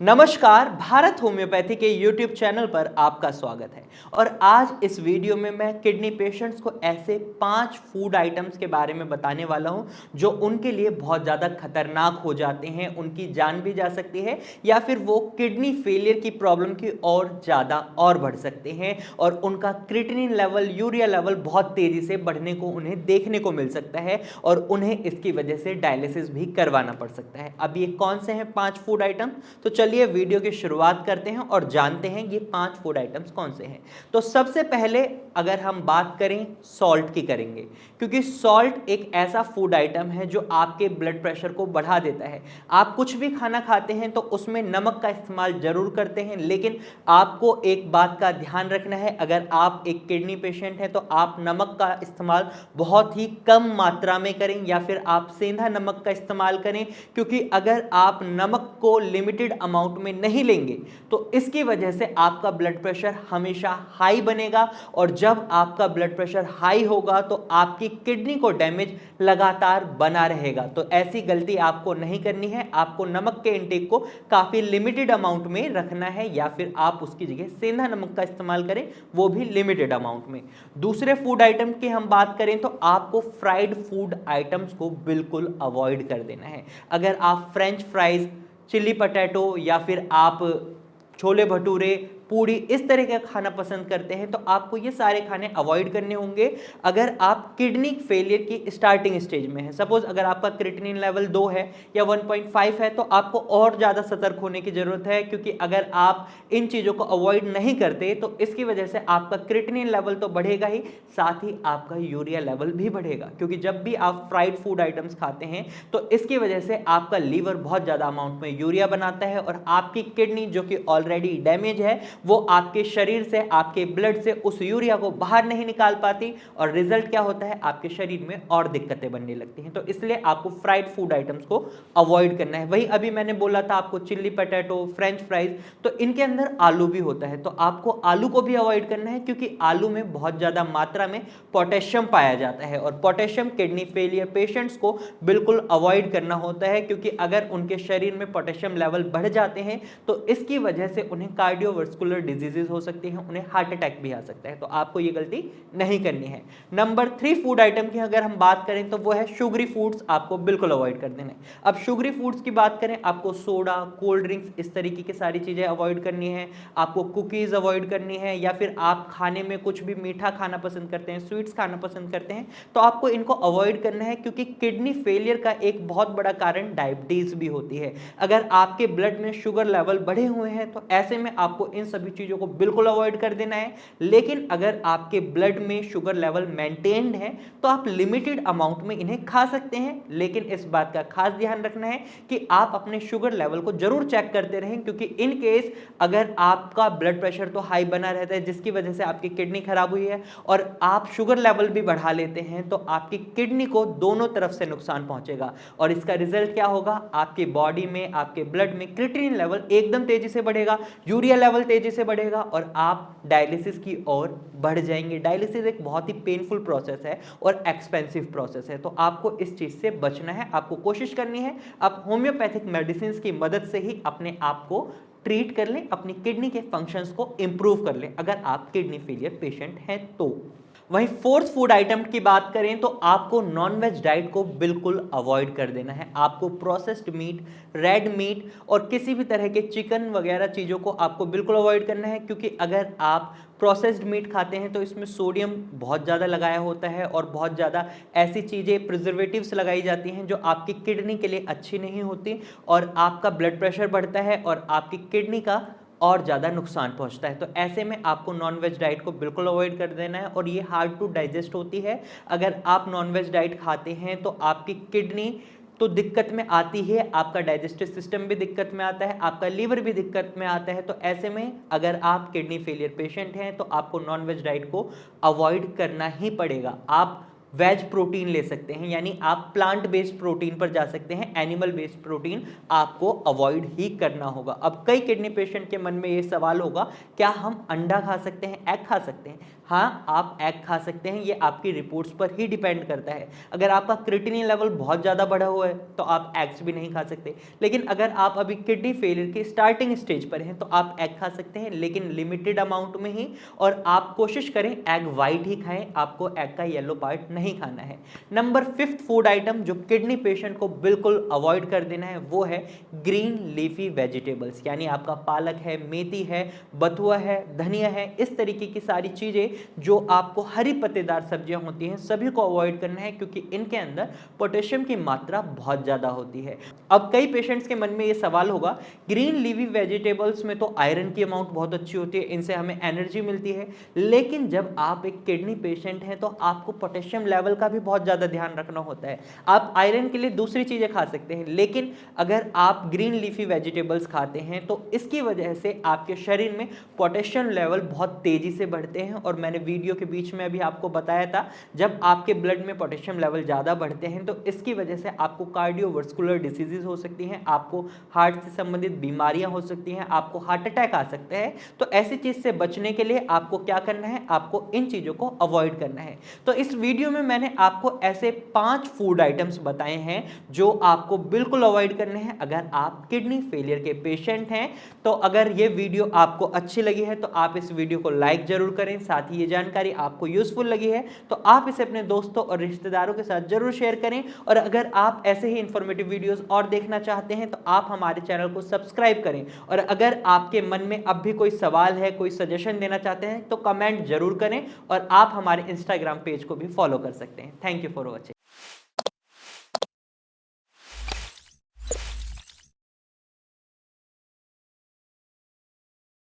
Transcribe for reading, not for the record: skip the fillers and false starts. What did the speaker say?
नमस्कार, भारत होम्योपैथी के YouTube channel पर आपका स्वागत है। और आज इस वीडियो में मैं किडनी पेशेंट्स को ऐसे 5 फूड आइटम्स के बारे में बताने वाला हूं जो उनके लिए बहुत ज़्यादा खतरनाक हो जाते हैं, उनकी जान भी जा सकती है या फिर वो किडनी फेलियर की प्रॉब्लम की और ज़्यादा और बढ़ सकते हैं और उनका क्रिएटिनिन लेवल, यूरिया लेवल बहुत तेज़ी से बढ़ने को उन्हें देखने को मिल सकता है और उन्हें इसकी वजह से डायलिसिस भी करवाना पड़ सकता है। अब ये कौन से हैं 5 फूड आइटम? तो चलिए वीडियो की शुरुआत करते हैं और जानते हैं ये 5 फूड आइटम्स कौन से हैं। तो सबसे पहले अगर हम बात करें सॉल्ट की करेंगे, क्योंकि सॉल्ट एक ऐसा फूड आइटम है जो आपके ब्लड प्रेशर को बढ़ा देता है। आप कुछ भी खाना खाते हैं तो उसमें नमक का इस्तेमाल जरूर करते हैं, लेकिन आपको एक बात का ध्यान रखना है, अगर आप एक किडनी पेशेंट हैं तो आप नमक का इस्तेमाल बहुत ही कम मात्रा में करें या फिर आप सेंधा नमक का इस्तेमाल करें, क्योंकि अगर आप नमक को लिमिटेड अमाउंट में नहीं लेंगे तो इसकी वजह से आपका ब्लड प्रेशर हमेशा हाई बनेगा और जब आपका ब्लड प्रेशर हाई होगा तो आपकी किडनी को डैमेज लगातार बना रहेगा। तो ऐसी गलती आपको नहीं करनी है, आपको नमक के इंटेक को काफी लिमिटेड अमाउंट में रखना है या फिर आप उसकी जगह सेंधा नमक का इस्तेमाल करें, वो भी लिमिटेड अमाउंट में। दूसरे फूड आइटम की हम बात करें तो आपको फ्राइड फूड आइटम्स को बिल्कुल अवॉइड कर देना है। अगर आप फ्रेंच फ्राइज, चिल्ली पटैटो या फिर आप छोले भटूरे, पूड़ी इस तरह का खाना पसंद करते हैं तो आपको ये सारे खाने अवॉइड करने होंगे अगर आप किडनी फेलियर की स्टार्टिंग स्टेज में है। सपोज अगर आपका क्रिएटिनिन लेवल 2 है या 1.5 है तो आपको और ज़्यादा सतर्क होने की ज़रूरत है, क्योंकि अगर आप इन चीज़ों को अवॉइड नहीं करते तो इसकी वजह से आपका क्रिएटिनिन लेवल तो बढ़ेगा ही, साथ ही आपका यूरिया लेवल भी बढ़ेगा, क्योंकि जब भी आप फ्राइड फूड आइटम्स खाते हैं तो इसकी वजह से आपका लीवर बहुत ज़्यादा अमाउंट में यूरिया बनाता है और आपकी किडनी जो कि ऑलरेडी डैमेज है वो आपके शरीर से, आपके ब्लड से उस यूरिया को बाहर नहीं निकाल पाती और रिजल्ट क्या होता है, आपके शरीर में और दिक्कतें बनने लगती हैं। तो इसलिए आपको फ्राइड फूड आइटम्स को अवॉइड करना है। वही अभी मैंने बोला था आपको चिल्ली पटेटो, फ्रेंच फ्राइज, तो इनके अंदर आलू भी होता है, तो आपको आलू को भी अवॉइड करना है, क्योंकि आलू में बहुत ज्यादा मात्रा में पोटेशियम पाया जाता है और पोटेशियम किडनी फेलियर पेशेंट्स को बिल्कुल अवॉइड करना होता है, क्योंकि अगर उनके शरीर में पोटेशियम लेवल बढ़ जाते हैं तो इसकी वजह से उन्हें कार्डियोवास्कुलर डिजीजेस हो सकती हैं, उन्हें हार्ट अटैक भी आ सकता है। तो आपको ये गलती नहीं करनी है। नंबर 3 फूड आइटम की अगर हम बात करें तो वो है शुगरी फूड्स, आपको बिल्कुल अवॉइड कर देना है। अब शुगरी फूड्स की बात करें, आपको सोडा, कोल्ड ड्रिंक्स, इस तरीके की सारी चीजें अवॉइड करनी है। आपको कुकीज अवॉइड करनी है, या फिर आप खाने में कुछ भी मीठा खाना पसंद करते हैं, स्वीट्स खाना पसंद करते हैं, तो आपको इनको अवॉइड करना है, क्योंकि किडनी फेलियर का एक बहुत बड़ा कारण डायबिटीज भी होती है। अगर आपके ब्लड में शुगर लेवल बढ़े हुए हैं तो ऐसे में आपको इन सभी चीजों को बिल्कुल अवॉइड कर देना है। लेकिन अगर आपके ब्लड में शुगर लेवल मेंटेन्ड है तो आप लिमिटेड अमाउंट में इन्हें खा सकते हैं, लेकिन इस बात का खास ध्यान रखना है कि आप अपने शुगर लेवल को जरूर चेक करते रहें, क्योंकि इन केस अगर आपका ब्लड प्रेशर तो हाई बना रहता है जिसकी वजह से आपकी किडनी खराब हुई है और आप शुगर लेवल भी बढ़ा लेते हैं तो आपकी किडनी को दोनों तरफ से नुकसान पहुंचेगा और इसका रिजल्ट क्या होगा, आपके बॉडी में, आपके ब्लड में क्रिएटिनिन लेवल एकदम तेजी से बढ़ेगा, यूरिया लेवल तेजी से बढ़ेगा और आप डायलिसिस की ओर बढ़ जाएंगे। डायलिसिस एक बहुत ही पेनफुल प्रोसेस है और एक्सपेंसिव प्रोसेस है, तो आपको इस चीज से बचना है। आपको कोशिश करनी है आप होम्योपैथिक मेडिसिन की मदद से ही अपने आप को ट्रीट कर लें, अपनी किडनी के फंक्शंस को इंप्रूव कर लें अगर आप किडनी फेलियर पेशेंट हैं तो। वहीं फोर्थ फूड आइटम की बात करें तो आपको नॉनवेज डाइट को बिल्कुल अवॉइड कर देना है। आपको प्रोसेस्ड मीट, रेड मीट और किसी भी तरह के चिकन वगैरह चीज़ों को आपको बिल्कुल अवॉइड करना है, क्योंकि अगर आप प्रोसेस्ड मीट खाते हैं तो इसमें सोडियम बहुत ज़्यादा लगाया होता है और बहुत ज़्यादा ऐसी चीज़ें, प्रिजर्वेटिव्स लगाई जाती हैं जो आपकी किडनी के लिए अच्छी नहीं होती और आपका ब्लड प्रेशर बढ़ता है और आपकी किडनी का और ज़्यादा नुकसान पहुंचता है। तो ऐसे में आपको नॉनवेज डाइट को बिल्कुल अवॉइड कर देना है और ये हार्ड टू डाइजेस्ट होती है। अगर आप नॉनवेज डाइट खाते हैं तो आपकी किडनी तो दिक्कत में आती है, आपका डाइजेस्टिव सिस्टम भी दिक्कत में आता है, आपका लीवर भी दिक्कत में आता है। तो ऐसे में अगर आप किडनी फेलियर पेशेंट हैं तो आपको नॉनवेज डाइट को अवॉइड करना ही पड़ेगा। आप वेज प्रोटीन ले सकते हैं, यानी आप प्लांट बेस्ड प्रोटीन पर जा सकते हैं, एनिमल बेस्ड प्रोटीन आपको अवॉइड ही करना होगा। अब कई किडनी पेशेंट के मन में ये सवाल होगा, क्या हम अंडा खा सकते हैं, एग खा सकते हैं? हाँ, आप एग खा सकते हैं, ये आपकी रिपोर्ट्स पर ही डिपेंड करता है। अगर आपका क्रिएटिनिन लेवल बहुत ज़्यादा बढ़ा हुआ है तो आप एग्स भी नहीं खा सकते। लेकिन अगर आप अभी किडनी फेलियर के स्टार्टिंग स्टेज पर हैं तो आप एग खा सकते हैं, लेकिन लिमिटेड अमाउंट में ही, और आप कोशिश करें एग वाइट ही खाएं, आपको एग का येलो पार्ट नहीं खाना है। नंबर 5th फूड आइटम जो किडनी पेशेंट को बिल्कुल अवॉइड कर देना है वो है ग्रीन लीफी वेजिटेबल्स, यानी आपका पालक है, मेथी है, बथुआ है, धनिया है, इस तरीके की सारी चीज़ें जो आपको हरी पत्तेदार सब्जियां होती हैं सभी को अवॉइड करना है, क्योंकि इनके अंदर पोटेशियम की मात्रा बहुत ज़्यादा होती है। अब कई पेशेंट्स के मन में ये सवाल होगा, ग्रीन लीफी वेजिटेबल्स में तो आयरन की अमाउंट बहुत अच्छी होती है, इनसे हमें एनर्जी मिलती है, लेकिन जब आप एक किडनी पेशेंट हैं तो आपको पोटेशियम लेवल का भी बहुत ज़्यादा ध्यान रखना होता है। आप आयरन के लिए दूसरी चीज़ें खा सकते हैं, लेकिन अगर आप ग्रीन लीफी वेजिटेबल्स खाते हैं तो इसकी वजह से आपके शरीर में पोटेशियम लेवल बहुत तेजी से बढ़ते हैं। और मैंने वीडियो के बीच में अभी आपको बताया था, जब आपके ब्लड में पोटेशियम लेवल ज़्यादा बढ़ते हैं तो इसकी वजह से आपको कार्डियोवास्कुलर डिसीजेज हो सकती हैं, आपको हार्ट से संबंधित बीमारियां हो सकती हैं, आपको हार्ट अटैक आ सकते हैं। तो ऐसी चीज़ से बचने के लिए आपको क्या करना है, आपको इन चीज़ों को अवॉइड करना है। तो इस वीडियो में मैंने आपको ऐसे 5 फूड आइटम्स बताए हैं जो आपको बिल्कुल अवॉइड करने हैं अगर आप किडनी फेलियर के पेशेंट हैं। तो अगर ये वीडियो आपको अच्छी लगी है तो आप इस वीडियो को लाइक जरूर करें, साथ ही ये जानकारी आपको यूजफुल लगी है तो आप इसे अपने दोस्तों और रिश्तेदारों के साथ जरूर शेयर करें। और अगर आप ऐसे ही इंफॉर्मेटिव वीडियोस और देखना चाहते हैं तो आप हमारे चैनल को सब्सक्राइब करें। और अगर आपके मन में अब भी कोई सवाल है, कोई सजेशन देना चाहते हैं तो कमेंट जरूर करें, और आप हमारे इंस्टाग्राम पेज को भी फॉलो कर सकते हैं। Thank you for watching.